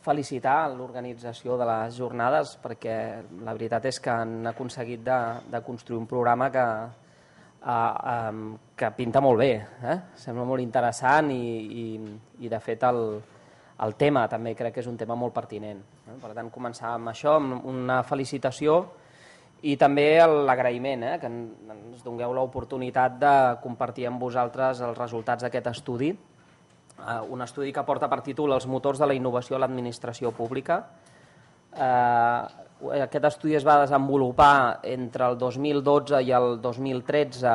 felicitar l'organització de les jornades perquè la veritat és que han aconseguit de construir un programa que pinta molt bé, sembla molt interessant i de fet el tema també crec que és un tema molt pertinent. Per tant, començar amb això, amb una felicitació i també l'agraïment, que ens dongueu l'oportunitat de compartir amb vosaltres els resultats d'aquest estudi, un estudi que porta per títol Els motors de la innovació a l'administració pública. Aquest estudi es va desenvolupar entre el 2012 i el 2013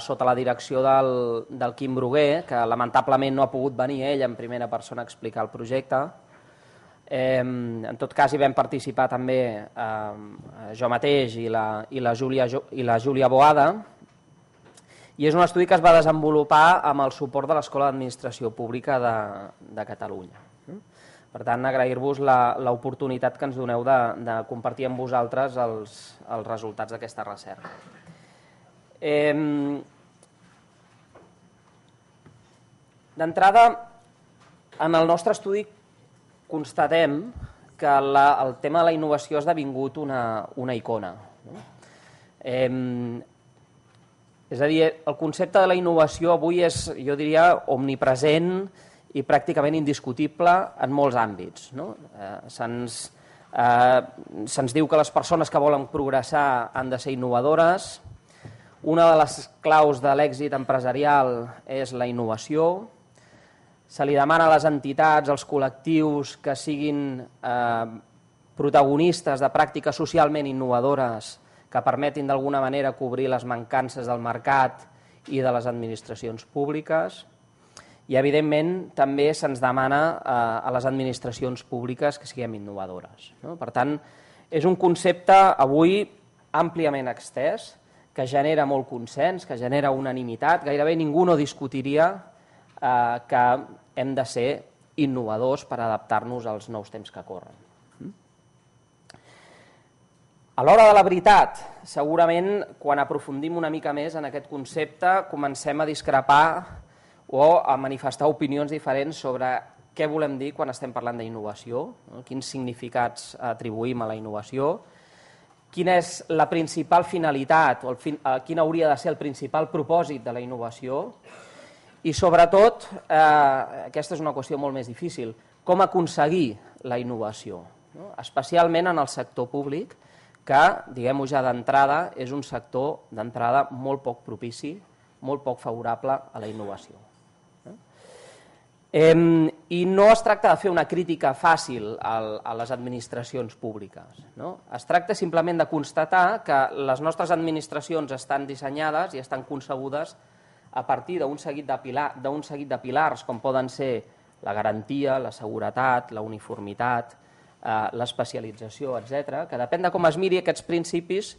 sota la direcció del Quim Bruguer, que lamentablement no ha pogut venir ell en primera persona a explicar el projecte. En tot cas, hi vam participar també jo mateix i la Júlia Boada, i és un estudi que es va desenvolupar amb el suport de l'Escola d'Administració Pública de Catalunya. Per tant, agrair-vos l'oportunitat que ens doneu de compartir amb vosaltres els resultats d'aquesta recerca. D'entrada, en el nostre estudi constatem que el tema de la innovació ha esdevingut una icona. És a dir, el concepte de la innovació avui és, jo diria, omnipresent i pràcticament indiscutible en molts àmbits. Se'ns diu que les persones que volen progressar han de ser innovadores. Una de les claus de l'èxit empresarial és la innovació. Se li demana a les entitats, als col·lectius, que siguin protagonistes de pràctiques socialment innovadores que permetin d'alguna manera cobrir les mancances del mercat i de les administracions públiques. I, evidentment, també se'ns demana a les administracions públiques que siguem innovadores. Per tant, és un concepte avui àmpliament extès, que genera molt consens, que genera unanimitat. Gairebé ningú no discutiria que hem de ser innovadors per adaptar-nos als nous temps que corren. A l'hora de la veritat, segurament, quan aprofundim una mica més en aquest concepte, comencem a discrepar o a manifestar opinions diferents sobre què volem dir quan estem parlant d'innovació, quins significats atribuïm a la innovació, quina és la principal finalitat o quin hauria de ser el principal propòsit de la innovació i, sobretot, aquesta és una qüestió molt més difícil, com aconseguir la innovació, especialment en el sector públic, que, diguem-ho ja d'entrada, és un sector d'entrada molt poc propici, molt poc favorable a la innovació. I no es tracta de fer una crítica fàcil a les administracions públiques. Es tracta simplement de constatar que les nostres administracions estan dissenyades i estan concebudes a partir d'un seguit de pilars com poden ser la garantia, la seguretat, la uniformitat, l'especialització, etc., que depèn de com es miri aquests principis,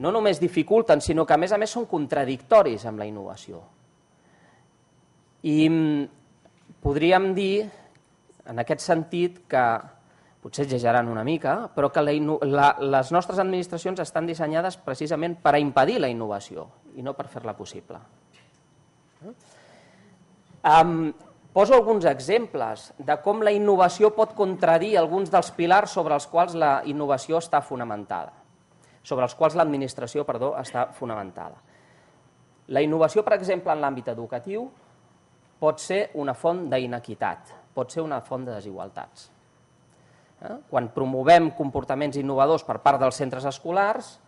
no només dificulten, sinó que a més són contradictoris amb la innovació. I podríem dir, en aquest sentit, que potser exagerant una mica, però que les nostres administracions estan dissenyades precisament per a impedir la innovació i no per fer-la possible. Poso alguns exemples de com la innovació pot contradir alguns dels pilars sobre els quals la innovació està fonamentada, sobre els quals l'administració, està fonamentada. La innovació, per exemple, en l'àmbit educatiu, pot ser una font d'inequitat, pot ser una font de desigualtats. Quan promovem comportaments innovadors per part dels centres escolars,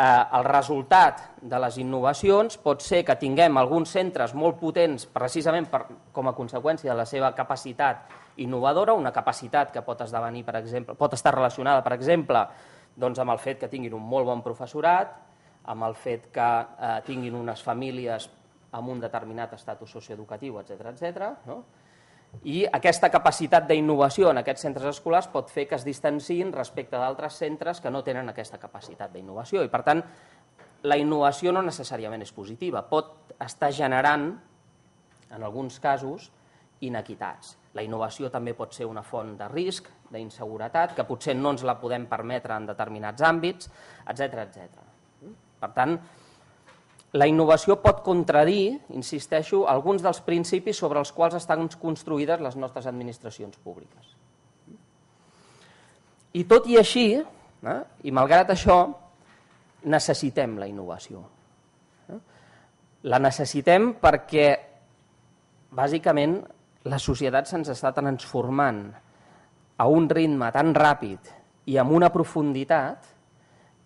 el resultat de les innovacions pot ser que tinguem alguns centres molt potents precisament com a conseqüència de la seva capacitat innovadora, una capacitat que pot esdevenir, per exemple, pot estar relacionada, per exemple, amb el fet que tinguin un molt bon professorat, amb el fet que tinguin unes famílies amb un determinat estatus socioeducatiu, etc. I aquesta capacitat d'innovació en aquests centres escolars pot fer que es distanciïn respecte d'altres centres que no tenen aquesta capacitat d'innovació. I, per tant, la innovació no necessàriament és positiva, pot estar generant, en alguns casos, inequitats. La innovació també pot ser una font de risc, d'inseguretat, que potser no ens la podem permetre en determinats àmbits, etc. Per tant, la innovació pot contradir, insisteixo, alguns dels principis sobre els quals estan construïdes les nostres administracions públiques. I tot i així, i malgrat això, necessitem la innovació. La necessitem perquè, bàsicament, la societat se'ns està transformant a un ritme tan ràpid i amb una profunditat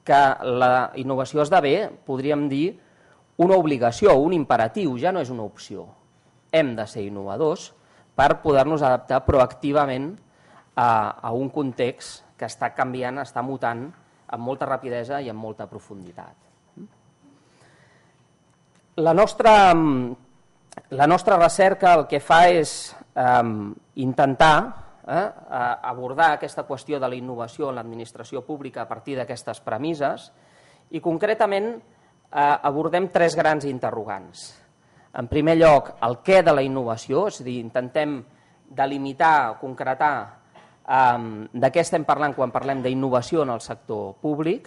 que la innovació esdevé, podríem dir, una obligació, un imperatiu, ja no és una opció. Hem de ser innovadors per poder-nos adaptar proactivament a un context que està canviant, està mutant amb molta rapidesa i amb molta profunditat. La nostra recerca el que fa és intentar abordar aquesta qüestió de la innovació en l'administració pública a partir d'aquestes premisses i concretament abordem tres grans interrogants. En primer lloc, el què de la innovació, és a dir, intentem delimitar, concretar de què estem parlant quan parlem d'innovació en el sector públic.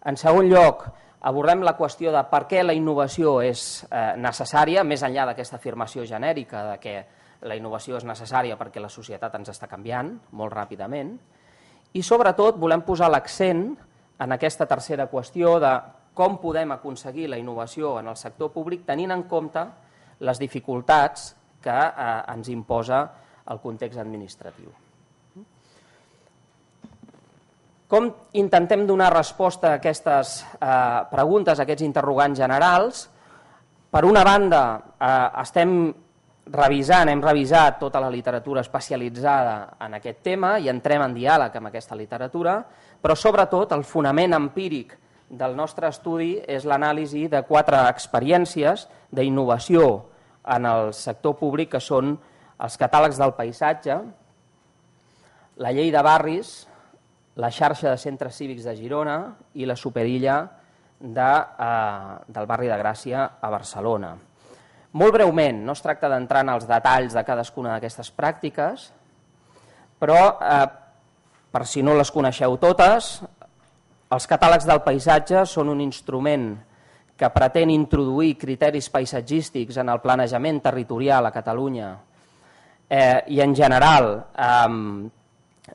En segon lloc, abordem la qüestió de per què la innovació és necessària, més enllà d'aquesta afirmació genèrica de que la innovació és necessària perquè la societat ens està canviant molt ràpidament. I sobretot volem posar l'accent en aquesta tercera qüestió de com podem aconseguir la innovació en el sector públic tenint en compte les dificultats que ens imposa el context administratiu. Com intentem donar resposta a aquestes preguntes, a aquests interrogants generals? Per una banda, hem revisat tota la literatura especialitzada en aquest tema i entrem en diàleg amb aquesta literatura, però sobretot el fonament empíric del nostre estudi és l'anàlisi de 4 experiències d'innovació en el sector públic, que són els catàlegs del paisatge, la llei de barris, la xarxa de centres cívics de Girona i la superilla del barri de Gràcia a Barcelona. Molt breument, no es tracta d'entrar en els detalls de cadascuna d'aquestes pràctiques, però per si no les coneixeu totes, els catàlegs del paisatge són un instrument que pretén introduir criteris paisatgístics en el planejament territorial a Catalunya i en general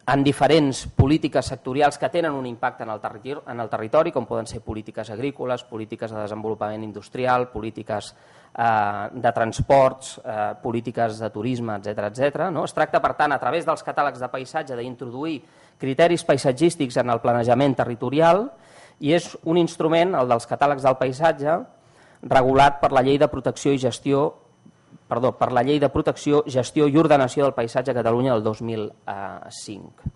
en diferents polítiques sectorials que tenen un impacte en el territori, com poden ser polítiques agrícoles, polítiques de desenvolupament industrial, polítiques de transports, polítiques de turisme, etc. Es tracta, per tant, a través dels catàlegs de paisatge d'introduir criteris paisatgístics en el planejament territorial i és un instrument, el dels catàlegs del paisatge, regulat per la Llei de Protecció i Gestió Gestió i Ordenació del Paisatge a Catalunya del 2005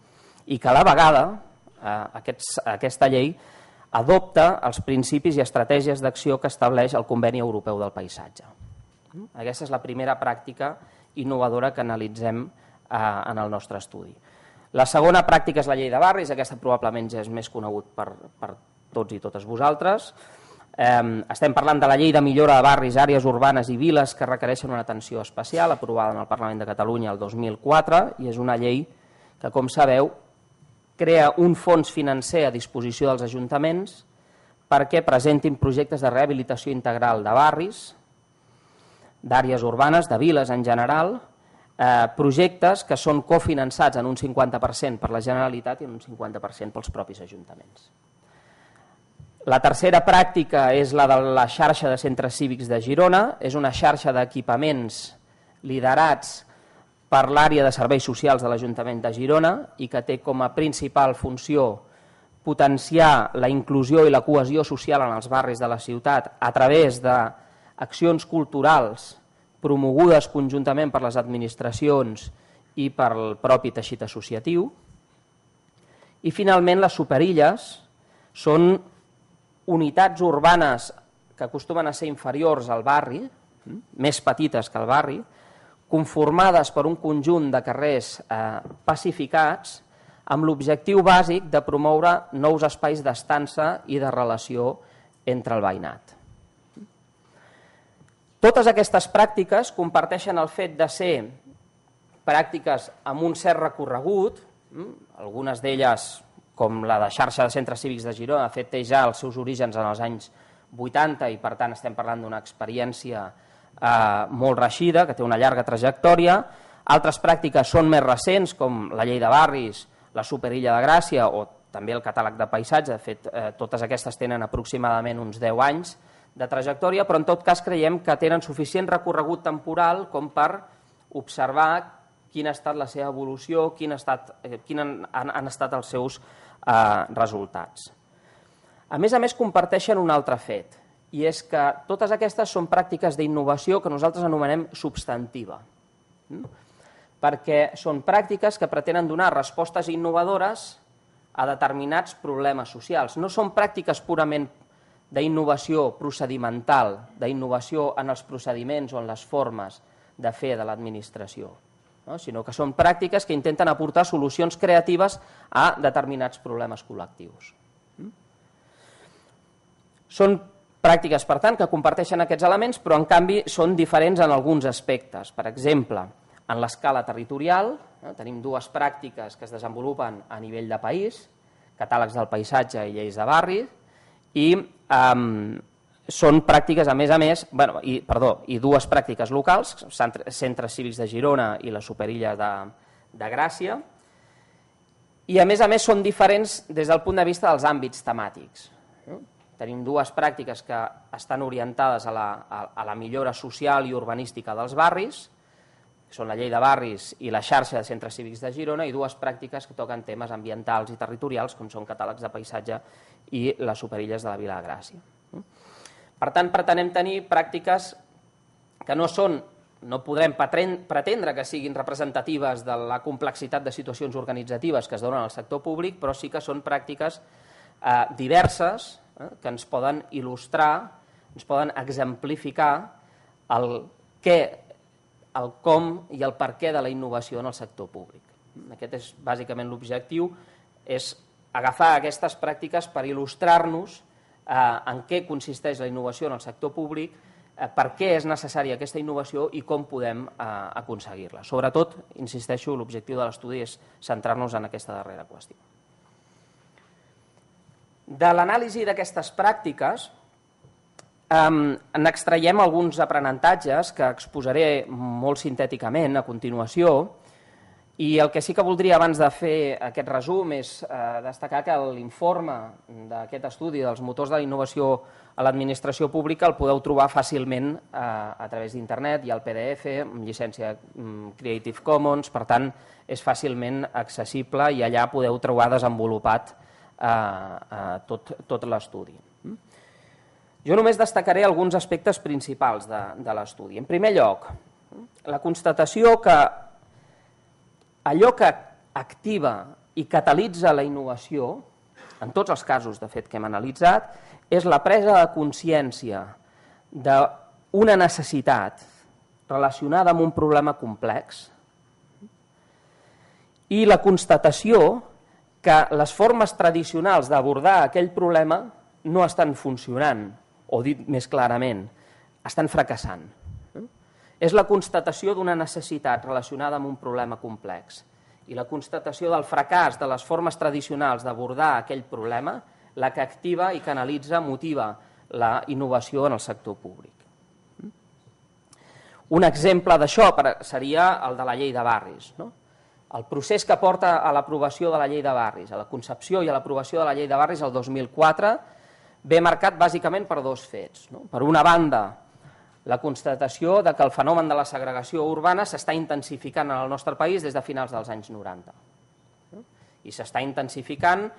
i que a la vegada aquesta llei adopta els principis i estratègies d'acció que estableix el Conveni Europeu del Paisatge. Aquesta és la primera pràctica innovadora que analitzem en el nostre estudi. La segona pràctica és la llei de barris, aquesta probablement ja és més conegut per tots i totes vosaltres. Estem parlant de la llei de millora de barris, àrees urbanes i viles que requereixen una atenció especial, aprovada en el Parlament de Catalunya el 2004, i és una llei que, com sabeu, crea un fons financer a disposició dels ajuntaments perquè presentin projectes de rehabilitació integral de barris, d'àrees urbanes, de viles en general, projectes que són cofinançats en un 50% per la Generalitat i en un 50% pels propis ajuntaments. La tercera pràctica és la de la xarxa de centres cívics de Girona. És una xarxa d'equipaments liderats per l'àrea de serveis socials de l'Ajuntament de Girona i que té com a principal funció potenciar la inclusió i la cohesió social en els barris de la ciutat a través d'accions culturals promogudes conjuntament per les administracions i pel propi teixit associatiu. I finalment les superilles són unitats urbanes que acostumen a ser inferiors al barri, més petites que el barri, conformades per un conjunt de carrers pacificats amb l'objectiu bàsic de promoure nous espais d'estança i de relació entre el veïnat. Totes aquestes pràctiques comparteixen el fet de ser pràctiques amb un cert recorregut, algunes d'elles, com la de xarxa de centres cívics de Girona, de fet té ja els seus orígens en els anys 80 i per tant estem parlant d'una experiència molt reeixida, que té una llarga trajectòria. Altres pràctiques són més recents, com la llei de barris, la superilla de Gràcia o també el catàleg de paisatge. De fet, totes aquestes tenen aproximadament uns 10 anys de trajectòria, però en tot cas creiem que tenen suficient recorregut temporal com per observar quina ha estat la seva evolució, quins han estat els seus resultats. A més, comparteixen un altre fet, i és que totes aquestes són pràctiques d'innovació que nosaltres anomenem substantiva, perquè són pràctiques que pretenen donar respostes innovadores a determinats problemes socials. No són pràctiques purament d'innovació procedimental, d'innovació en els procediments o en les formes de fer de l'administració, sinó que són pràctiques que intenten aportar solucions creatives a determinats problemes col·lectius. Són pràctiques, per tant, que comparteixen aquests elements, però en canvi són diferents en alguns aspectes. Per exemple, en l'escala territorial tenim dues pràctiques que es desenvolupen a nivell de país, catàlegs del paisatge i lleis de barri, i són pràctiques, a més, i dues pràctiques locals, centres cívics de Girona i la superilla de Gràcia, i a més són diferents des del punt de vista dels àmbits temàtics. Tenim dues pràctiques que estan orientades a la millora social i urbanística dels barris, que són la llei de barris i la xarxa de centres cívics de Girona, i dues pràctiques que toquen temes ambientals i territorials, com són catàlegs de paisatge i les superilles de la Vila de Gràcia. Per tant, pretenem tenir pràctiques que no podrem pretendre que siguin representatives de la complexitat de situacions organitzatives que es donen al sector públic, però sí que són pràctiques diverses que ens poden il·lustrar, ens poden exemplificar el què, el com i el per què de la innovació en el sector públic. Aquest és bàsicament l'objectiu, és agafar aquestes pràctiques per il·lustrar-nos en què consisteix la innovació en el sector públic, per què és necessària aquesta innovació i com podem aconseguir-la. Sobretot, insisteixo, l'objectiu de l'estudi és centrar-nos en aquesta darrera qüestió. De l'anàlisi d'aquestes pràctiques n'extraiem alguns aprenentatges que exposaré molt sintèticament a continuació, i el que sí que voldria abans de fer aquest resum és destacar que l'informe d'aquest estudi dels motors de la innovació a l'administració pública el podeu trobar fàcilment a través d'internet, hi ha el PDF, amb llicència Creative Commons, per tant és fàcilment accessible i allà podeu trobar desenvolupat tot l'estudi. Jo només destacaré alguns aspectes principals de l'estudi. En primer lloc, la constatació que allò que activa i catalitza la innovació, en tots els casos, de fet, que hem analitzat, és la presa de consciència d'una necessitat relacionada amb un problema complex i la constatació que les formes tradicionals d'abordar aquell problema no estan funcionant, o dit més clarament, estan fracassant. És la constatació d'una necessitat relacionada amb un problema complex i la constatació del fracàs de les formes tradicionals d'abordar aquell problema la que activa i canalitza, motiva la innovació en el sector públic. Un exemple d'això seria el de la llei de barris. El procés que porta a l'aprovació de la llei de barris, a la concepció i a l'aprovació de la llei de barris el 2004, ve marcat bàsicament per dos fets. Per una banda, la constatació que el fenomen de la segregació urbana s'està intensificant en el nostre país des de finals dels anys 90. I s'està intensificant,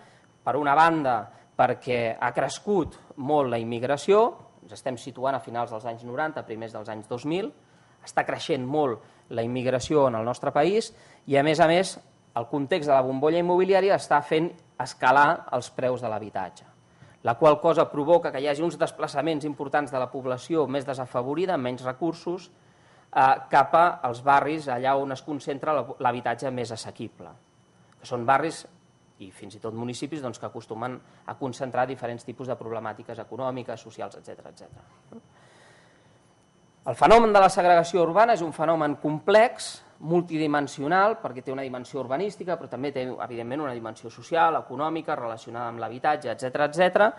per una banda, perquè ha crescut molt la immigració, ens estem situant a finals dels anys 90, primers dels anys 2000, està creixent molt la immigració en el nostre país i, a més, el context de la bombolla immobiliària està fent escalar els preus de l'habitatge, la qual cosa provoca que hi hagi uns desplaçaments importants de la població més desafavorida, amb menys recursos, cap als barris allà on es concentra l'habitatge més assequible, que són barris i fins i tot municipis que acostumen a concentrar diferents tipus de problemàtiques econòmiques, socials, etc. El fenomen de la segregació urbana és un fenomen complex multidimensional, perquè té una dimensió urbanística, però també té, evidentment, una dimensió social, econòmica, relacionada amb l'habitatge, etc.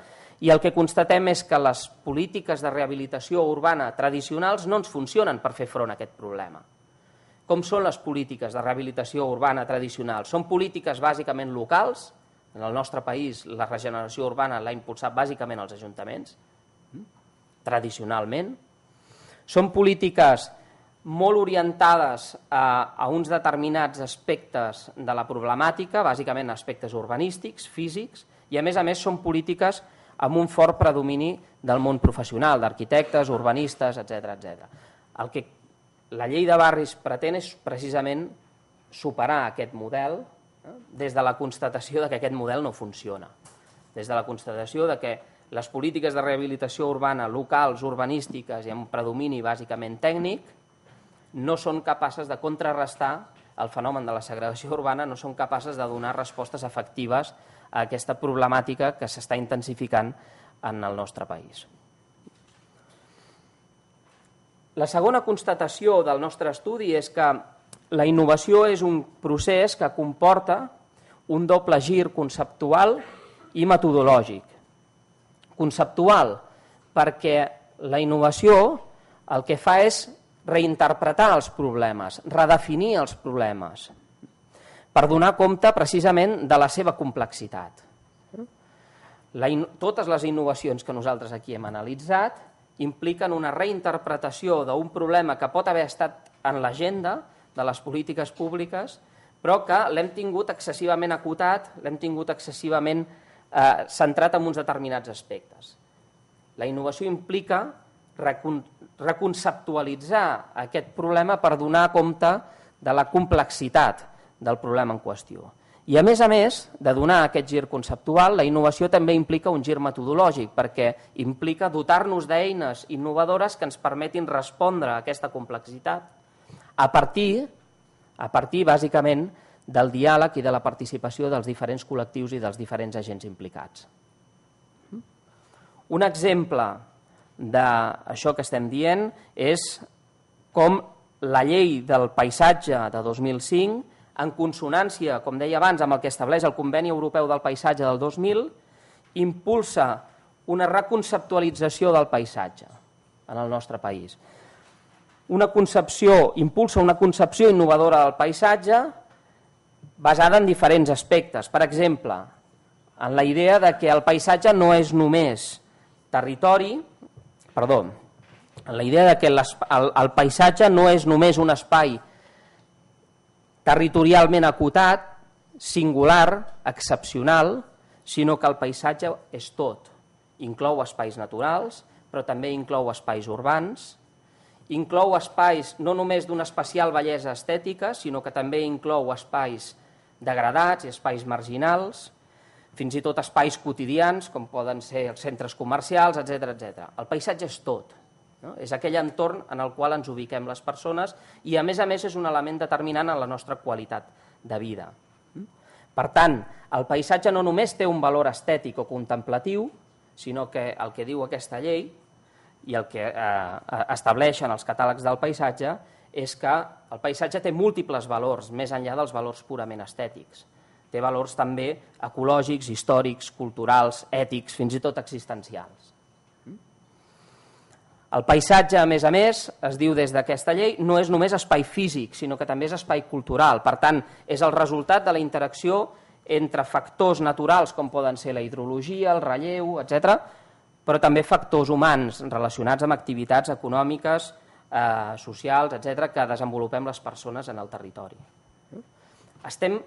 I el que constatem és que les polítiques de rehabilitació urbana tradicionals no ens funcionen per fer front a aquest problema. Com són les polítiques de rehabilitació urbana tradicionals? Són polítiques bàsicament locals. En el nostre país la regeneració urbana l'ha impulsat bàsicament els ajuntaments, tradicionalment. Són polítiques molt orientades a uns determinats aspectes de la problemàtica, bàsicament aspectes urbanístics, físics, i a més són polítiques amb un fort predomini del món professional, d'arquitectes, urbanistes, etc. El que la llei de barris pretén és precisament superar aquest model des de la constatació de que aquest model no funciona, des de la constatació de que les polítiques de rehabilitació urbana locals, urbanístiques i amb predomini bàsicament tècnic no són capaces de contrarrestar el fenomen de la segregació urbana, no són capaces de donar respostes efectives a aquesta problemàtica que s'està intensificant en el nostre país. La segona constatació del nostre estudi és que la innovació és un procés que comporta un doble gir conceptual i metodològic. Conceptual, perquè la innovació el que fa és reinterpretar els problemes, redefinir els problemes, per donar compte precisament de la seva complexitat. Totes les innovacions que nosaltres aquí hem analitzat impliquen una reinterpretació d'un problema que pot haver estat en l'agenda de les polítiques públiques, però que l'hem tingut excessivament acotat, l'hem tingut excessivament centrat en uns determinats aspectes. La innovació implica reconceptualitzar aquest problema per donar compte de la complexitat del problema en qüestió. I a més de donar aquest gir conceptual, la innovació també implica un gir metodològic, perquè implica dotar-nos d'eines innovadores que ens permetin respondre a aquesta complexitat a partir bàsicament del diàleg i de la participació dels diferents col·lectius i dels diferents agents implicats. Un exemple d'això que estem dient és com la llei del paisatge de 2005, en consonància, com deia abans, amb el que estableix el Conveni Europeu del Paisatge del 2000, impulsa una reconceptualització del paisatge en el nostre país. Impulsa una concepció innovadora del paisatge basada en diferents aspectes. Per exemple, en la idea de que el paisatge no és només en la idea de que el paisatge no és només un espai territorialment acotat, singular, excepcional, sinó que el paisatge és tot. Inclou espais naturals, però també inclou espais urbans, inclou espais no només d'una especial bellesa estètica, sinó que també inclou espais degradats i espais marginals, fins i tot espais quotidians, com poden ser els centres comercials, etc. El paisatge és tot. És aquell entorn en el qual ens ubiquem les persones i, a més és un element determinant en la nostra qualitat de vida. Per tant, el paisatge no només té un valor estètic o contemplatiu, sinó que el que diu aquesta llei i el que estableixen els catàlegs del paisatge és que el paisatge té múltiples valors, més enllà dels valors purament estètics. Té valors també ecològics, històrics, culturals, ètics, fins i tot existencials. El paisatge, a més, es diu des d'aquesta llei, no és només espai físic, sinó que també és espai cultural. Per tant, és el resultat de la interacció entre factors naturals, com poden ser la hidrologia, el relleu, etc., però també factors humans relacionats amb activitats econòmiques, socials, etc., que desenvolupem les persones en el territori. Estem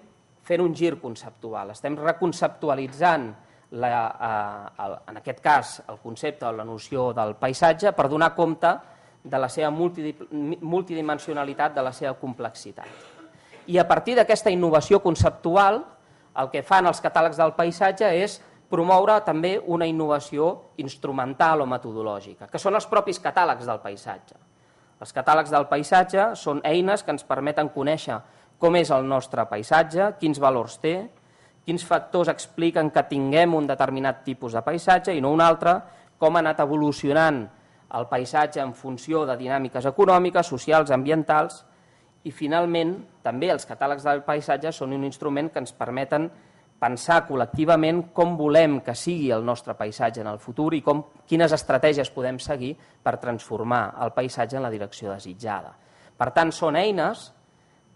fent un gir conceptual, estem reconceptualitzant en aquest cas el concepte o la noció del paisatge per donar compte de la seva multidimensionalitat, de la seva complexitat. I a partir d'aquesta innovació conceptual, el que fan els catàlegs del paisatge és promoure també una innovació instrumental o metodològica, que són els propis catàlegs del paisatge. Els catàlegs del paisatge són eines que ens permeten conèixer com és el nostre paisatge, quins valors té, quins factors expliquen que tinguem un determinat tipus de paisatge i no un altre, com ha anat evolucionant el paisatge en funció de dinàmiques econòmiques, socials, ambientals, I finalment, també els catàlegs del paisatge són un instrument que ens permeten pensar col·lectivament com volem que sigui el nostre paisatge en el futur i quines estratègies podem seguir per transformar el paisatge en la direcció desitjada. Per tant, són eines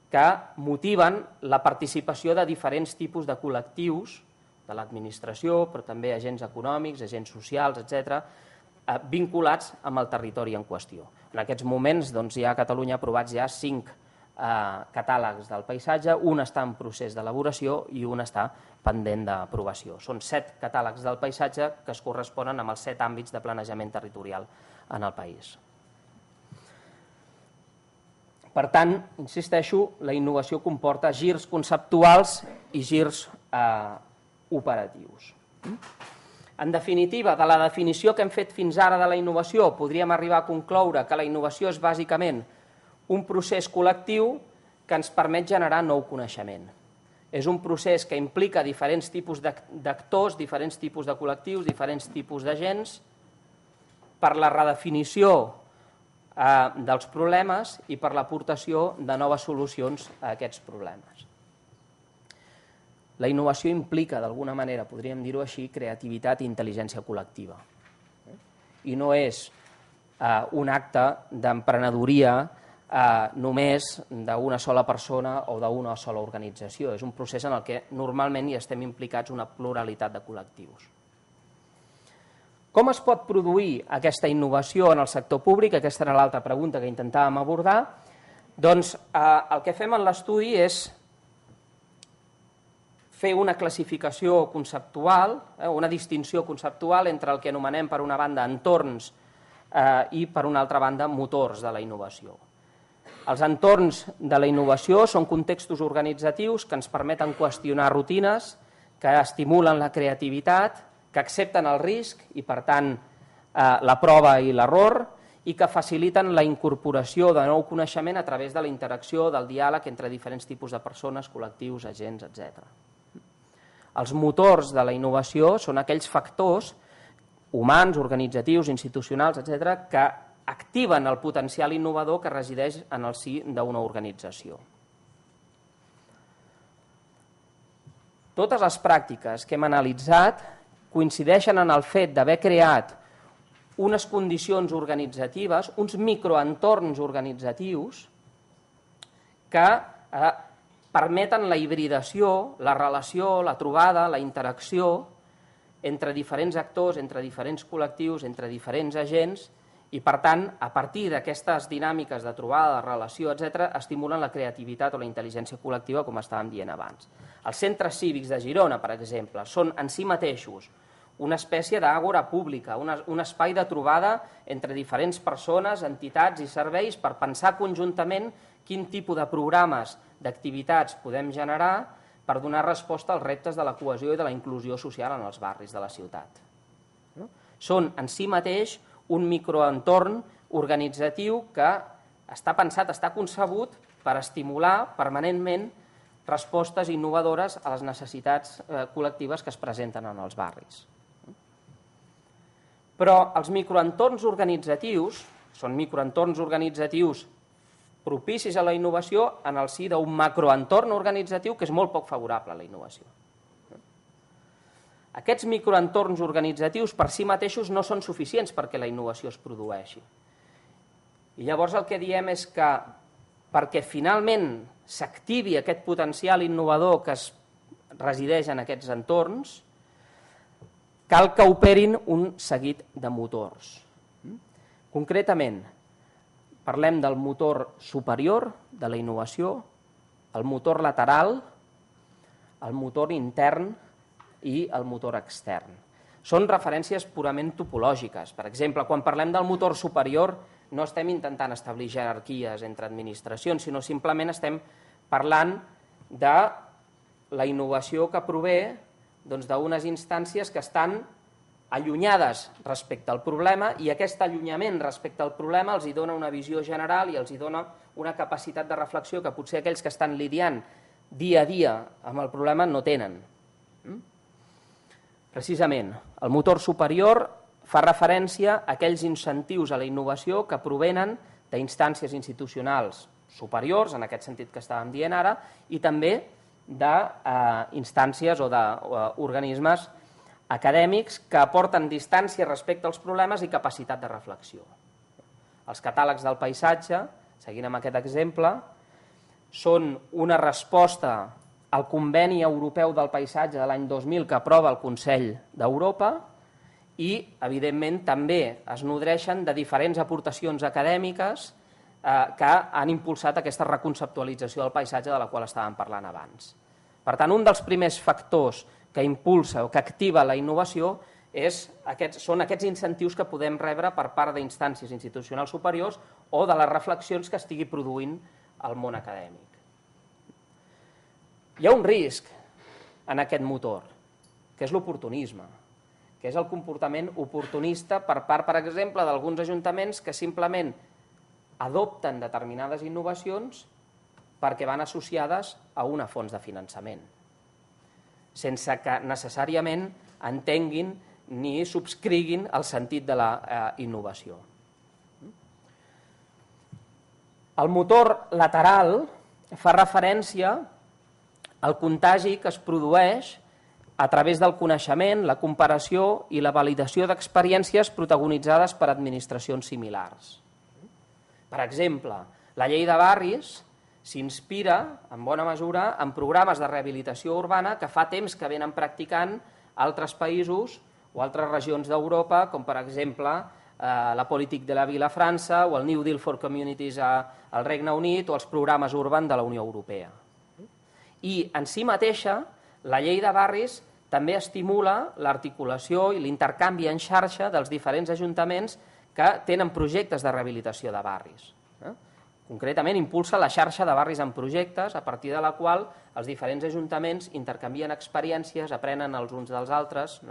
que motiven la participació de diferents tipus de col·lectius, de l'administració, però també agents econòmics, agents socials, etc., vinculats amb el territori en qüestió. En aquests moments hi ha a Catalunya aprovats ja 5 catàlegs del paisatge, un està en procés d'elaboració i un està pendent d'aprovació. Són 7 catàlegs del paisatge que es corresponen amb els 7 àmbits de planejament territorial en el país. Per tant, insisteixo, la innovació comporta girs conceptuals i girs operatius. En definitiva, de la definició que hem fet fins ara de la innovació, podríem arribar a concloure que la innovació és bàsicament un procés col·lectiu que ens permet generar nou coneixement. És un procés que implica diferents tipus d'actors, diferents tipus de col·lectius, diferents tipus d'agents, per la redefinició dels problemes i per l'aportació de noves solucions a aquests problemes. La innovació implica, d'alguna manera, podríem dir-ho així, creativitat i intel·ligència col·lectiva. I no és un acte d'emprenedoria només d'una sola persona o d'una sola organització. És un procés en el que normalment hi estem implicats una pluralitat de col·lectius. Com es pot produir aquesta innovació en el sector públic? Aquesta era l'altra pregunta que intentàvem abordar. Doncs el que fem en l'estudi és fer una classificació conceptual, una distinció conceptual entre el que anomenem per una banda entorns i per una altra banda motors de la innovació. Els entorns de la innovació són contextos organitzatius que ens permeten qüestionar rutines, que estimulen la creativitat, que accepten el risc i, per tant, la prova i l'error, i que faciliten la incorporació de nou coneixement a través de la interacció, del diàleg entre diferents tipus de persones, col·lectius, agents, etc. Els motors de la innovació són aquells factors humans, organitzatius, institucionals, etc., que activen el potencial innovador que resideix en el si d'una organització. Totes les pràctiques que hem analitzat coincideixen en el fet d'haver creat unes condicions organitzatives, uns microentorns organitzatius que permeten la hibridació, la relació, la trobada, la interacció entre diferents actors, entre diferents col·lectius, entre diferents agents i, per tant, a partir d'aquestes dinàmiques de trobada, de relació, etc., estimulen la creativitat o la intel·ligència col·lectiva, com estàvem dient abans. Els centres cívics de Girona, per exemple, són en si mateixos una espècie d'àgora pública, un espai de trobada entre diferents persones, entitats i serveis per pensar conjuntament quin tipus de programes, d'activitats podem generar per donar resposta als reptes de la cohesió i de la inclusió social en els barris de la ciutat. Són en si mateix un microentorn organitzatiu que està pensat, està concebut per estimular permanentment respostes innovadores a les necessitats col·lectives que es presenten en els barris. Però els microentorns organitzatius són microentorns organitzatius propicis a la innovació en el si d'un macroentorn organitzatiu que és molt poc favorable a la innovació. Aquests microentorns organitzatius per si mateixos no són suficients perquè la innovació es produeixi. I llavors el que diem és que perquè finalment s'activi aquest potencial innovador que es resideix en aquests entorns, cal que operin un seguit de motors. Concretament, parlem del motor superior de la innovació, el motor lateral, el motor intern i el motor extern. Són referències purament topològiques. Per exemple, quan parlem del motor superior no estem intentant establir jerarquies entre administracions, sinó simplement estem parlant de la innovació que prové d'unes instàncies que estan allunyades respecte al problema i aquest allunyament respecte al problema els hi dona una visió general i els hi dona una capacitat de reflexió que potser aquells que estan lidiant dia a dia amb el problema no tenen. Precisament, el motor superior fa referència a aquells incentius a la innovació que provenen d'instàncies institucionals superiors, en aquest sentit que estàvem dient ara, i també d'instàncies o d'organismes acadèmics que aporten distància respecte als problemes i capacitat de reflexió. Els catàlegs del paisatge, seguint amb aquest exemple, són una resposta al Conveni Europeu del Paisatge de l'any 2000 que aprova el Consell d'Europa i, evidentment, també es nodreixen de diferents aportacions acadèmiques que han impulsat aquesta reconceptualització del paisatge de la qual estàvem parlant abans. Per tant, un dels primers factors que impulsa o que activa la innovació són aquests incentius que podem rebre per part d'instàncies institucionals superiors o de les reflexions que estigui produint el món acadèmic. Hi ha un risc en aquest motor, que és l'oportunisme, que és el comportament oportunista per part, per exemple, d'alguns ajuntaments que simplement adopten determinades innovacions perquè van associades a una fons de finançament, sense que necessàriament entenguin ni subscriguin el sentit de la innovació. El motor lateral fa referència al contagi que es produeix a través del coneixement, la comparació i la validació d'experiències protagonitzades per administracions similars. Per exemple, la llei de barris s'inspira, en bona mesura, en programes de rehabilitació urbana que fa temps que venen practicant altres països o altres regions d'Europa, com per exemple la Politique de la Ville a França o el New Deal for Communities al Regne Unit o els programes urban de la Unió Europea. I en si mateixa, la llei de barris també estimula l'articulació i l'intercanvi en xarxa dels diferents ajuntaments que tenen projectes de rehabilitació de barris. Concretament, impulsa la xarxa de barris en projectes, a partir de la qual els diferents ajuntaments intercanvien experiències, aprenen els uns dels altres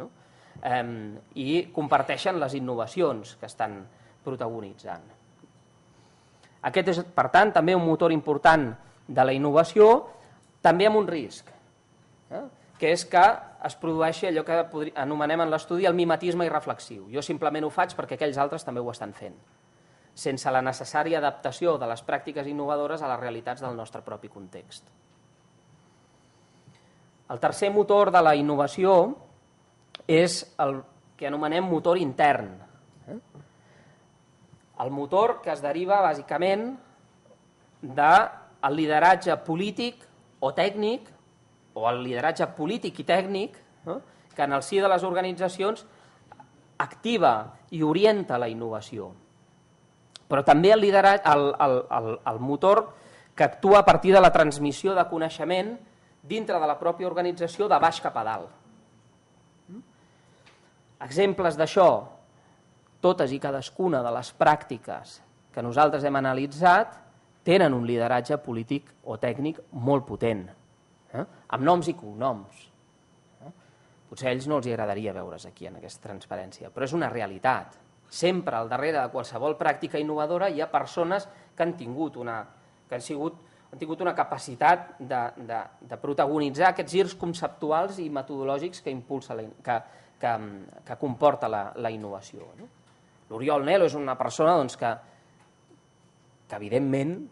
i comparteixen les innovacions que estan protagonitzant. Aquest és, per tant, també un motor important de la innovació, també amb un risc, que és que es produeixi allò que anomenem en l'estudi el mimetisme irreflexiu. Jo simplement ho faig perquè aquells altres també ho estan fent, sense la necessària adaptació de les pràctiques innovadores a les realitats del nostre propi context. El tercer motor de la innovació és el que anomenem motor intern. El motor que es deriva bàsicament del lideratge polític o tècnic, o el lideratge polític i tècnic, que en el si de les organitzacions activa i orienta la innovació. Però també el motor que actua a partir de la transmissió de coneixement dintre de la pròpia organització de baix cap a dalt. Exemples d'això, totes i cadascuna de les pràctiques que nosaltres hem analitzat tenen un lideratge polític o tècnic molt potent, amb noms i cognoms. Potser a ells no els agradaria veure's aquí en aquesta transparència, però és una realitat. Sempre al darrere de qualsevol pràctica innovadora hi ha persones que han tingut una capacitat de protagonitzar aquests girs conceptuals i metodològics que comporta la innovació. L'Oriol Nel és una persona que evidentment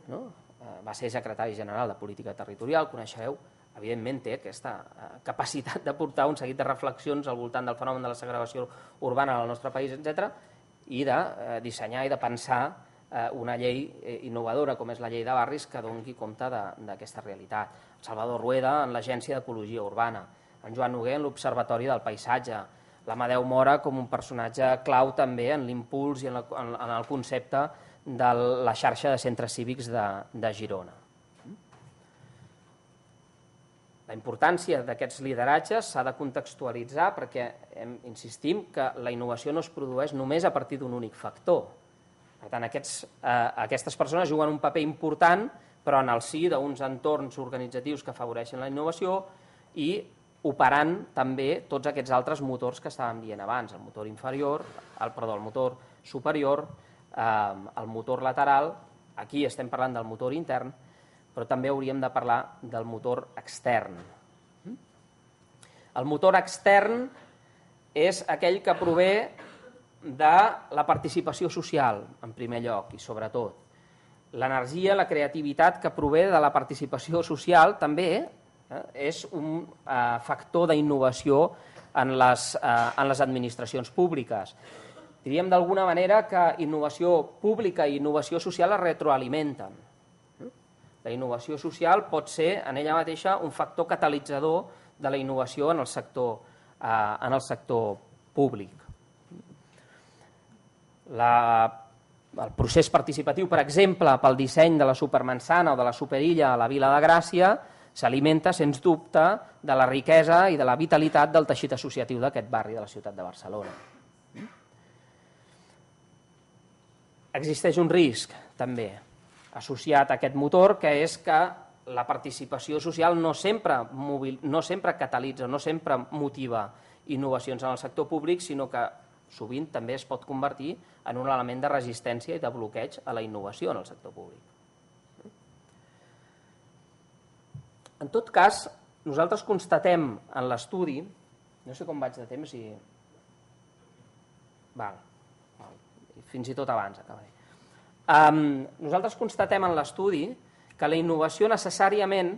va ser secretari general de Política Territorial, coneixereu, evidentment té aquesta capacitat de portar un seguit de reflexions al voltant del fenomen de la segregació urbana al nostre país, etc., i de dissenyar i de pensar una llei innovadora com és la llei de barris que doni compte d'aquesta realitat. Salvador Rueda en l'Agència d'Ecologia Urbana, en Joan Noguer en l'Observatori del Paisatge, l'Amadeu Mora com un personatge clau també en l'impuls i en el concepte de la xarxa de centres cívics de Girona. La importància d'aquests lideratges s'ha de contextualitzar perquè insistim que la innovació no es produeix només a partir d'un únic factor. Per tant, aquestes persones juguen un paper important, però en el si d'uns entorns organitzatius que afavoreixen la innovació i operant també tots aquests altres motors que estàvem dient abans, el motor superior, el motor lateral, aquí estem parlant del motor intern, però també hauríem de parlar del motor extern. El motor extern és aquell que prové de la participació social, en primer lloc, i sobretot. L'energia, la creativitat que prové de la participació social també és un factor d'innovació en les administracions públiques. Diríem d'alguna manera que innovació pública i innovació social es retroalimenten. La innovació social pot ser en ella mateixa un factor catalitzador de la innovació en el sector públic. El procés participatiu, per exemple, pel disseny de la supermanzana o de la superilla a la Vila de Gràcia, s'alimenta, sens dubte, de la riquesa i de la vitalitat del teixit associatiu d'aquest barri de la ciutat de Barcelona. Existeix un risc, també, associat a aquest motor, que és que la participació social no sempre catalitza, no sempre motiva innovacions en el sector públic, sinó que sovint també es pot convertir en un element de resistència i de bloqueig a la innovació en el sector públic. En tot cas, nosaltres constatem en l'estudi, no sé com vaig de temps, fins i tot abans acabaré. Nosaltres constatem en l'estudi que la innovació necessàriament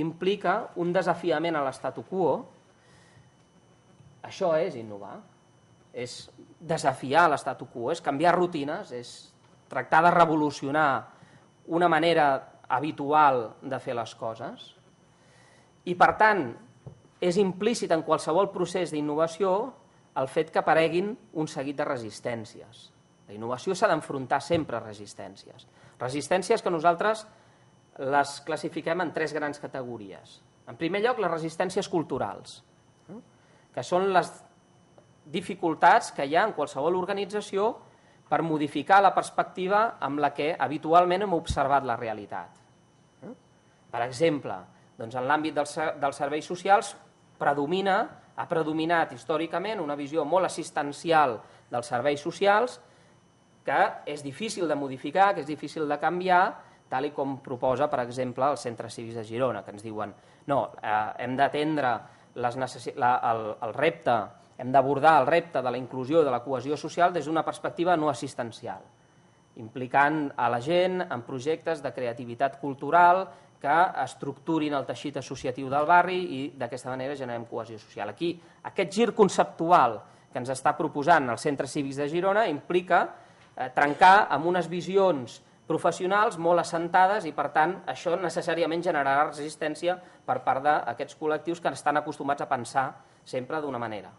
implica un desafiament a l'statu quo. Això és innovar, és desafiar l'statu quo, és canviar rutines, és tractar de revolucionar una manera habitual de fer les coses. I, per tant, és implícit en qualsevol procés d'innovació el fet que apareguin un seguit de resistències. La innovació s'ha d'enfrontar sempre a resistències. Resistències que nosaltres les classifiquem en 3 grans categories. En primer lloc, les resistències culturals, que són les dificultats que hi ha en qualsevol organització per modificar la perspectiva amb la que habitualment hem observat la realitat. Per exemple, en l'àmbit dels serveis socials ha predominat històricament una visió molt assistencial dels serveis socials que és difícil de modificar, que és difícil de canviar, tal com proposa, per exemple, els centres cívics de Girona, que ens diuen no, hem d'atendre el repte, hem d'abordar el repte de la inclusió i de la cohesió social des d'una perspectiva no assistencial, implicant a la gent en projectes de creativitat cultural que estructurin el teixit associatiu del barri i d'aquesta manera generem cohesió social. Aquí, aquest gir conceptual que ens està proposant els centres cívics de Girona implica trencar amb unes visions professionals molt assentades i, per tant, això necessàriament generarà resistència per part d'aquests col·lectius que estan acostumats a pensar sempre d'una manera.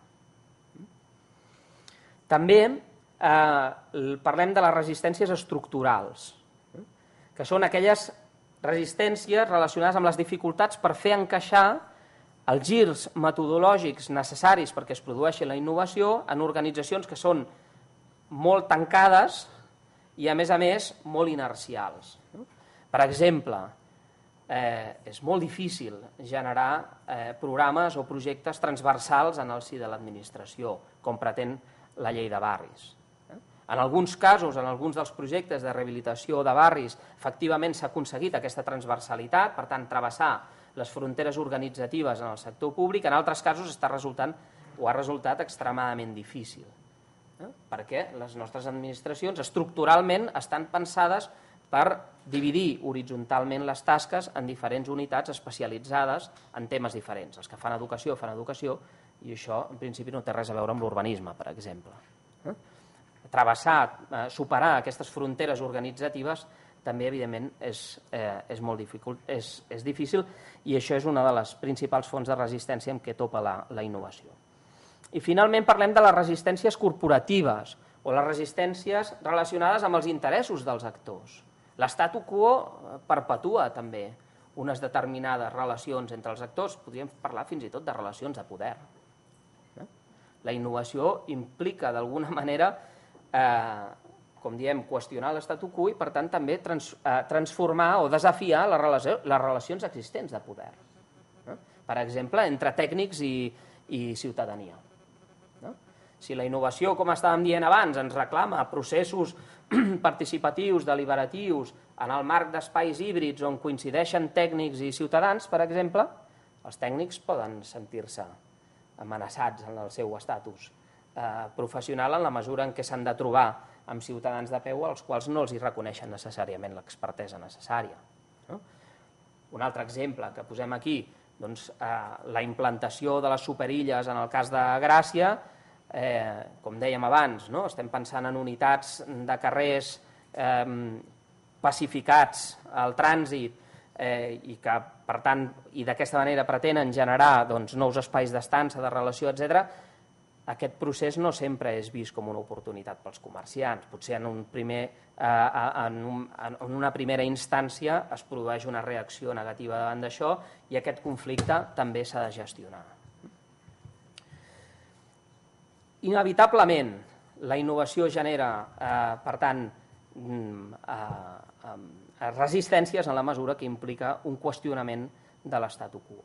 També parlem de les resistències estructurals, que són aquelles resistències relacionades amb les dificultats per fer encaixar els girs metodològics necessaris perquè es produeixi la innovació en organitzacions que són molt tancades i, a més, molt inercials. Per exemple, és molt difícil generar programes o projectes transversals en el si de l'administració, com pretén la llei de barris. En alguns casos, en alguns dels projectes de rehabilitació de barris, efectivament s'ha aconseguit aquesta transversalitat, per tant, travessar les fronteres organitzatives en el sector públic, en altres casos ha resultat extremadament difícil, perquè les nostres administracions estructuralment estan pensades per dividir horitzontalment les tasques en diferents unitats especialitzades en temes diferents. Els que fan educació, i això en principi no té res a veure amb l'urbanisme, per exemple. Travessar, superar aquestes fronteres organitzatives també, evidentment, és molt difícil i això és una de les principals fonts de resistència amb què topa la innovació. I finalment parlem de les resistències corporatives o les resistències relacionades amb els interessos dels actors. L'statu quo perpetua també unes determinades relacions entre els actors, podríem parlar fins i tot de relacions de poder. La innovació implica d'alguna manera, com diem, qüestionar l'statu quo i per tant també transformar o desafiar les relacions existents de poder. Per exemple, entre tècnics i ciutadania. Si la innovació, com estàvem dient abans, ens reclama processos participatius, deliberatius, en el marc d'espais híbrids on coincideixen tècnics i ciutadans, per exemple, els tècnics poden sentir-se amenaçats en el seu estatus professional en la mesura en què s'han de trobar amb ciutadans de peu als quals no els hi reconeixen necessàriament l'expertesa necessària. Un altre exemple que posem aquí, doncs, la implantació de les superilles en el cas de Gràcia, com dèiem abans, estem pensant en unitats de carrers pacificats al trànsit i que, per tant, i d'aquesta manera pretenen generar nous espais d'estança, de relació, etc. Aquest procés no sempre és vist com una oportunitat pels comerciants. Potser en una primera instància es produeix una reacció negativa davant d'això i aquest conflicte també s'ha de gestionar. Inevitablement, la innovació genera, per tant, resistències en la mesura que implica un qüestionament de l'statu quo.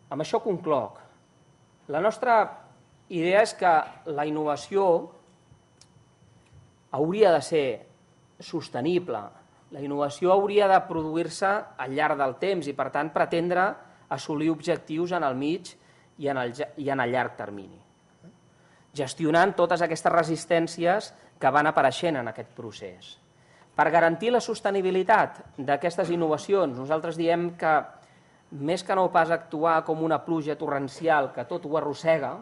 Amb això concloc. La nostra idea és que la innovació hauria de ser sostenible. La innovació hauria de produir-se al llarg del temps i, per tant, pretendre assolir objectius en el mig i en el llarg termini, gestionant totes aquestes resistències que van apareixent en aquest procés. Per garantir la sostenibilitat d'aquestes innovacions, nosaltres diem que més que no pas actuar com una pluja torrencial que tot ho arrossega,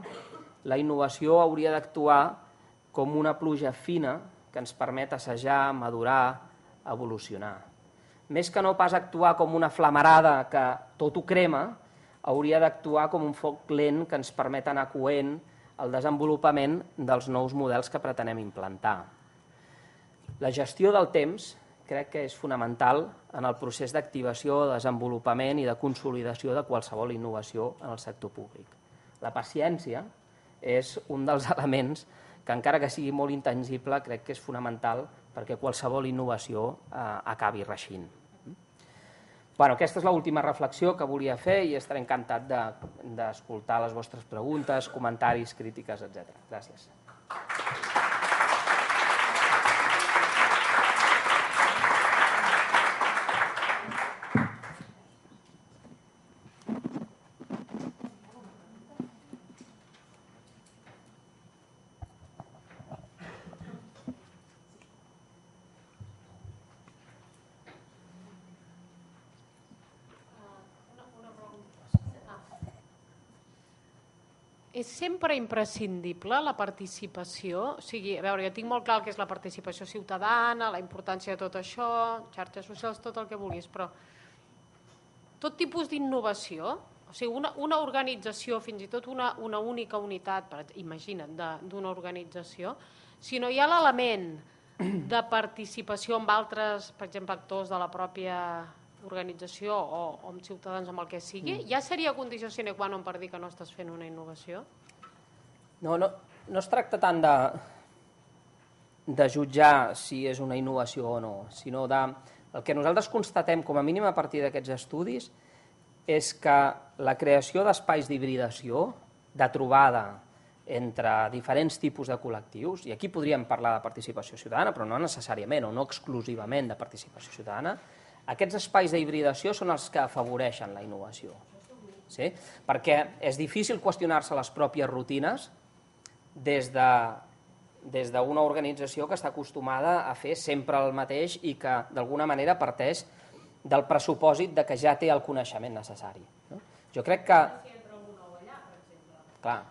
la innovació hauria d'actuar com una pluja fina que ens permet assajar, madurar, evolucionar. Més que no pas actuar com una flamarada que tot ho crema, hauria d'actuar com un foc lent que ens permet anar coent el desenvolupament dels nous models que pretenem implantar. La gestió del temps crec que és fonamental en el procés d'activació, desenvolupament i de consolidació de qualsevol innovació en el sector públic. La paciència és un dels elements que, encara que sigui molt intangible, crec que és fonamental perquè qualsevol innovació acabi reixint. Aquesta és l'última reflexió que volia fer i estaré encantat d'escoltar les vostres preguntes, comentaris, crítiques, etc. Gràcies. És sempre imprescindible la participació? O sigui, a veure, jo tinc molt clar el que és la participació ciutadana, la importància de tot això, xarxes socials, tot el que vulguis, però tot tipus d'innovació, o sigui, una organització, fins i tot una única unitat, imagina't, d'una organització, si no hi ha l'element de participació amb altres, per exemple, actors de la pròpia organització o amb ciutadans, amb el que sigui, ja seria condició sine qua non per dir que no estàs fent una innovació? No es tracta tant de jutjar si és una innovació o no, sinó el que nosaltres constatem, com a mínim a partir d'aquests estudis, és que la creació d'espais d'hibridació, de trobada entre diferents tipus de col·lectius, i aquí podríem parlar de participació ciutadana, però no necessàriament o no exclusivament de participació ciutadana, aquests espais d'hibridació són els que afavoreixen la innovació. Perquè és difícil qüestionar-se les pròpies rutines des d'una organització que està acostumada a fer sempre el mateix i que d'alguna manera parteix del pressupòsit que ja té el coneixement necessari. Jo crec que... Si entra algú nou allà, per exemple. Clar.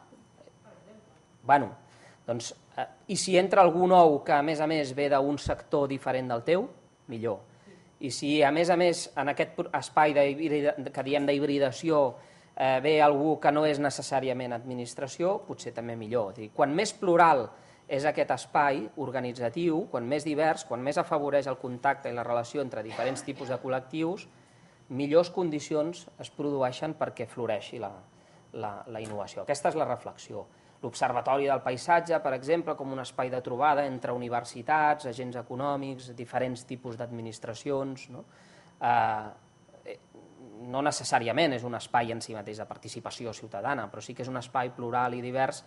Doncs, i si entra algú nou que a més ve d'un sector diferent del teu, millor. I si a més en aquest espai que diem d'hibridació ve algú que no és necessàriament administració, potser també millor. Quan més plural és aquest espai organitzatiu, quan més divers, quan més afavoreix el contacte i la relació entre diferents tipus de col·lectius, millors condicions es produeixen perquè floreixi la innovació. Aquesta és la reflexió. L'Observatori del Paisatge, per exemple, com un espai de trobada entre universitats, agents econòmics, diferents tipus d'administracions, no necessàriament és un espai en si mateix de participació ciutadana, però sí que és un espai plural i divers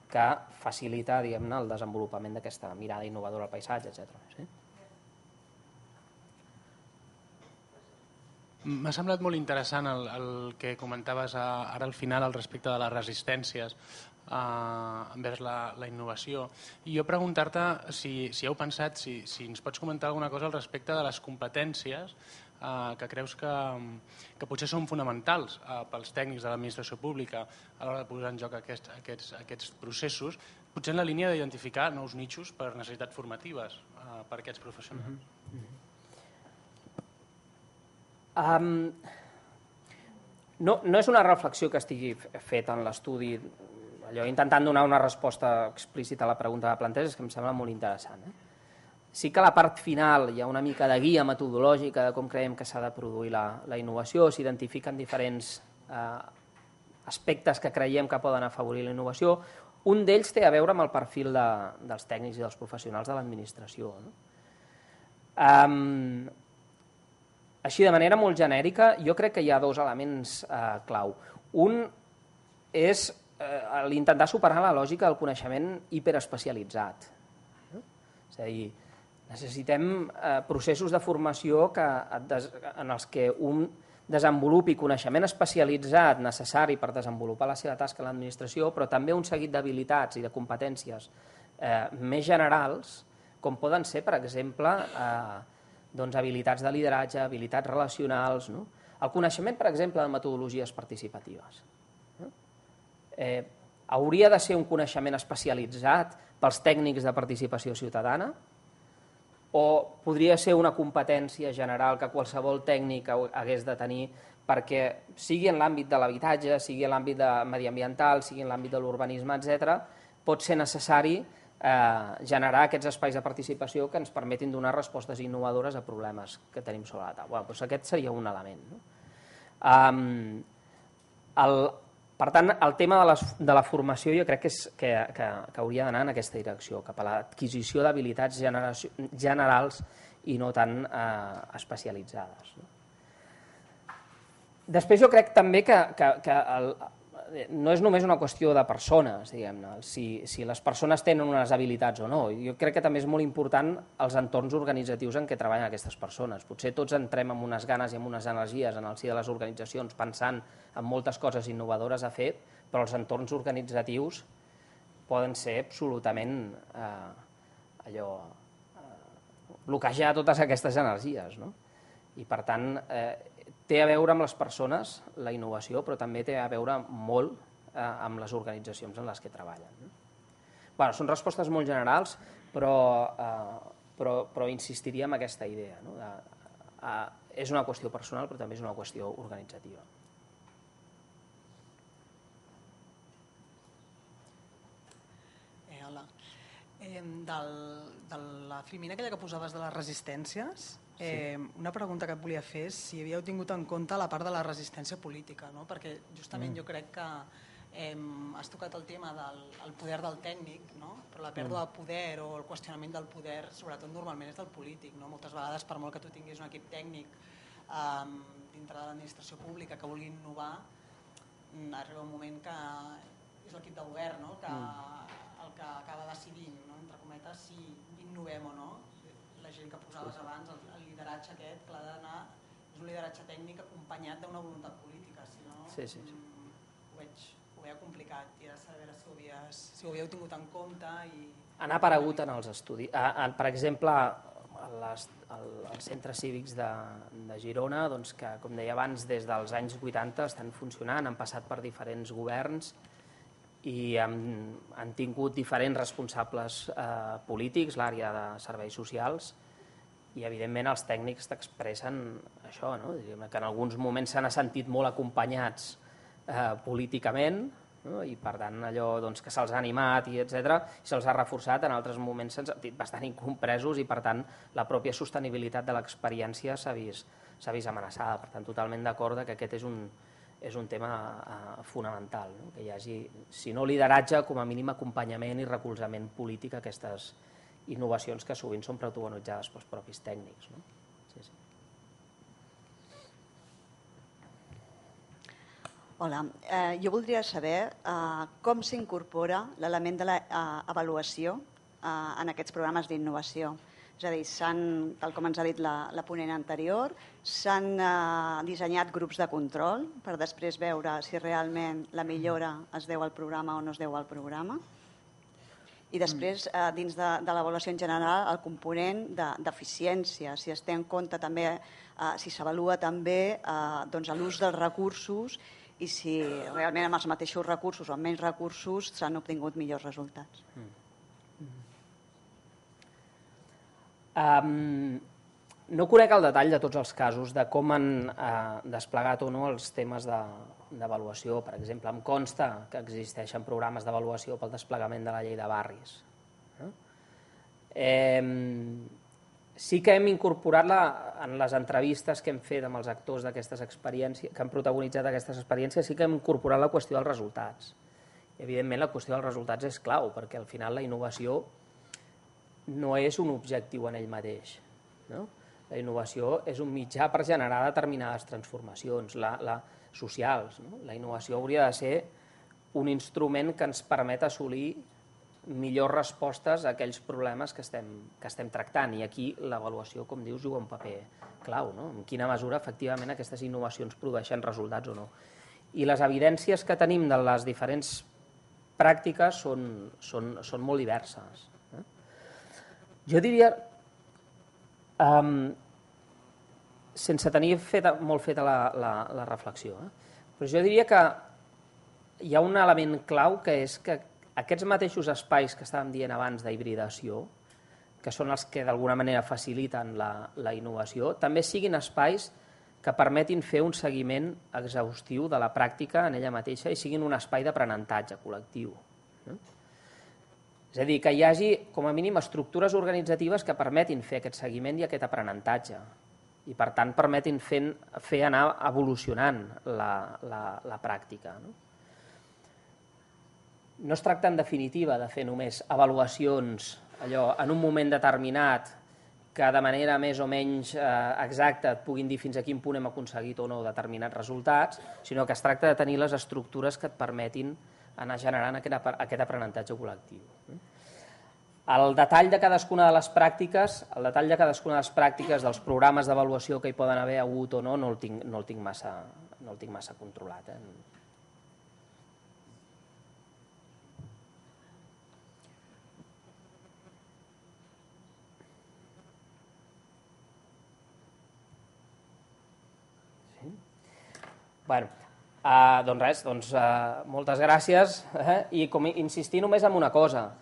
que facilita, diguem-ne, el desenvolupament d'aquesta mirada innovadora al paisatge, etc. M'ha semblat molt interessant el que comentaves ara al final al respecte de les resistències. envers la innovació. I jo preguntar-te si heu pensat, si ens pots comentar alguna cosa al respecte de les competències que creus que potser són fonamentals pels tècnics de l'administració pública a l'hora de posar en joc aquests processos, potser en la línia d'identificar nous nichos per necessitats formatives per a aquests professionals. No és una reflexió que estigui feta en l'estudi, allò intentant donar una resposta explícita a la pregunta que planteges, que em sembla molt interessant. Sí que a la part final hi ha una mica de guia metodològica de com creiem que s'ha de produir la innovació, s'identifiquen diferents aspectes que creiem que poden afavorir la innovació. Un d'ells té a veure amb el perfil dels tècnics i dels professionals de l'administració. Així, de manera molt genèrica, jo crec que hi ha dos elements clau. Un és l'intentar superar la lògica del coneixement hiperespecialitzat. És a dir, necessitem processos de formació en els que un desenvolupi coneixement especialitzat necessari per desenvolupar la seva tasca a l'administració, però també un seguit d'habilitats i de competències més generals, com poden ser, per exemple, habilitats de lideratge, habilitats relacionals, el coneixement, per exemple, de metodologies participatives. Hauria de ser un coneixement especialitzat pels tècnics de participació ciutadana o podria ser una competència general que qualsevol tècnic hagués de tenir perquè sigui en l'àmbit de l'habitatge, sigui en l'àmbit mediambiental, sigui en l'àmbit de l'urbanisme, etc., pot ser necessari generar aquests espais de participació que ens permetin donar respostes innovadores a problemes que tenim sobre la taula. Doncs aquest seria un element. Per tant, el tema de la formació jo crec que hauria d'anar en aquesta direcció, cap a l'adquisició d'habilitats generals i no tan especialitzades. Després jo crec també que no és només una qüestió de persones, diguem-ne, si les persones tenen unes habilitats o no. Jo crec que també és molt important els entorns organitzatius en què treballen aquestes persones. Potser tots entrem amb unes ganes i amb unes energies en el si de les organitzacions pensant en moltes coses innovadores a fer, però els entorns organitzatius poden ser absolutament bloquejar totes aquestes energies. I per tant, té a veure amb les persones, la innovació, però també té a veure molt amb les organitzacions en les que treballen. Són respostes molt generals, però insistiria en aquesta idea. És una qüestió personal, però també és una qüestió organitzativa. Hola. De la filmina aquella que posaves de les resistències, una pregunta que et volia fer és si havíeu tingut en compte la part de la resistència política, perquè justament jo crec que has tocat el tema del poder del tècnic, però la pèrdua de poder o el qüestionament del poder sobretot normalment és del polític. Moltes vegades, per molt que tu tinguis un equip tècnic dintre de l'administració pública que vulgui innovar, arriba un moment que és l'equip de govern el que acaba decidint, entre cometes, si innovem o no. La gent que posaves abans, el lideratge aquest, clar d'anar, és un lideratge tècnic acompanyat d'una voluntat política, si no ho veia complicat i era saber si ho havíeu tingut en compte. Han aparegut en els estudis. Per exemple, els centres cívics de Girona, que com deia abans, des dels anys 80 estan funcionant, han passat per diferents governs i han tingut diferents responsables polítics, l'àrea de serveis socials, i evidentment els tècnics t'expressen això, que en alguns moments s'han sentit molt acompanyats políticament i per tant allò que se'ls ha animat i etc. Se'ls ha reforçat, en altres moments s'han sentit bastant incompresos i per tant la pròpia sostenibilitat de l'experiència s'ha vist amenaçada. Per tant, totalment d'acord que aquest és un tema fonamental, que hi hagi, si no lideratge, com a mínim acompanyament i recolzament polític a aquestes innovacions que sovint són protagonitzades pels propis tècnics. Hola, jo voldria saber com s'incorpora l'element de l'avaluació en aquests programes d'innovació. És a dir, tal com ens ha dit la ponent anterior, s'han dissenyat grups de control per després veure si realment la millora es deu al programa o no es deu al programa. I després, dins de l'avaluació en general, el component d'eficiència, si es té en compte també, si s'avalua també l'ús dels recursos i si realment amb els mateixos recursos o amb menys recursos s'han obtingut millors resultats. No conec el detall de tots els casos de com han desplegat o no els temes d'avaluació. Per exemple, em consta que existeixen programes d'avaluació pel desplegament de la llei de barris. Sí que hem incorporat-la en les entrevistes que hem fet amb els actors d'aquestes experiències, que han protagonitzat aquestes experiències, sí que hem incorporat la qüestió dels resultats. I, evidentment, la qüestió dels resultats és clau, perquè al final la innovació no és un objectiu en ell mateix. La innovació és un mitjà per generar determinades transformacions socials. La innovació hauria de ser un instrument que ens permet assolir millors respostes a aquells problemes que estem tractant. I aquí l'avaluació, com dius, juga un paper clau. En quina mesura, efectivament, aquestes innovacions produeixen resultats o no. I les evidències que tenim de les diferents pràctiques són molt diverses. Jo diria, sense tenir molt feta la reflexió, però jo diria que hi ha un element clau que és que aquests mateixos espais que estàvem dient abans d'hibridació, que són els que d'alguna manera faciliten la innovació, també siguin espais que permetin fer un seguiment exhaustiu de la pràctica en ella mateixa i siguin un espai d'aprenentatge col·lectiu. És a dir, que hi hagi, com a mínim, estructures organitzatives que permetin fer aquest seguiment i aquest aprenentatge i, per tant, permetin fer anar evolucionant la pràctica. No es tracta, en definitiva, de fer només avaluacions en un moment determinat que de manera més o menys exacta et puguin dir fins a quin punt hem aconseguit o no determinats resultats, sinó que es tracta de tenir les estructures que et permetin anar generant aquest aprenentatge col·lectiu. El detall de cadascuna de les pràctiques, dels programes d'avaluació que hi poden haver hagut o no, no el tinc massa controlat. Doncs res, moltes gràcies i insistir només en una cosa.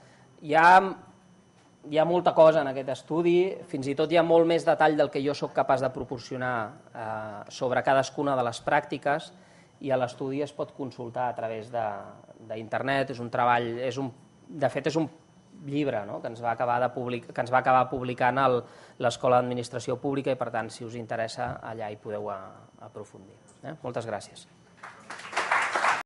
Hi ha molta cosa en aquest estudi, fins i tot hi ha molt més detall del que jo sóc capaç de proporcionar sobre cadascuna de les pràctiques i a l'estudi es pot consultar a través d'internet. És un treball, de fet és un llibre que ens va acabar publicant l'Escola d'Administració Pública i per tant si us interessa allà hi podeu aprofundir. Moltes gràcies.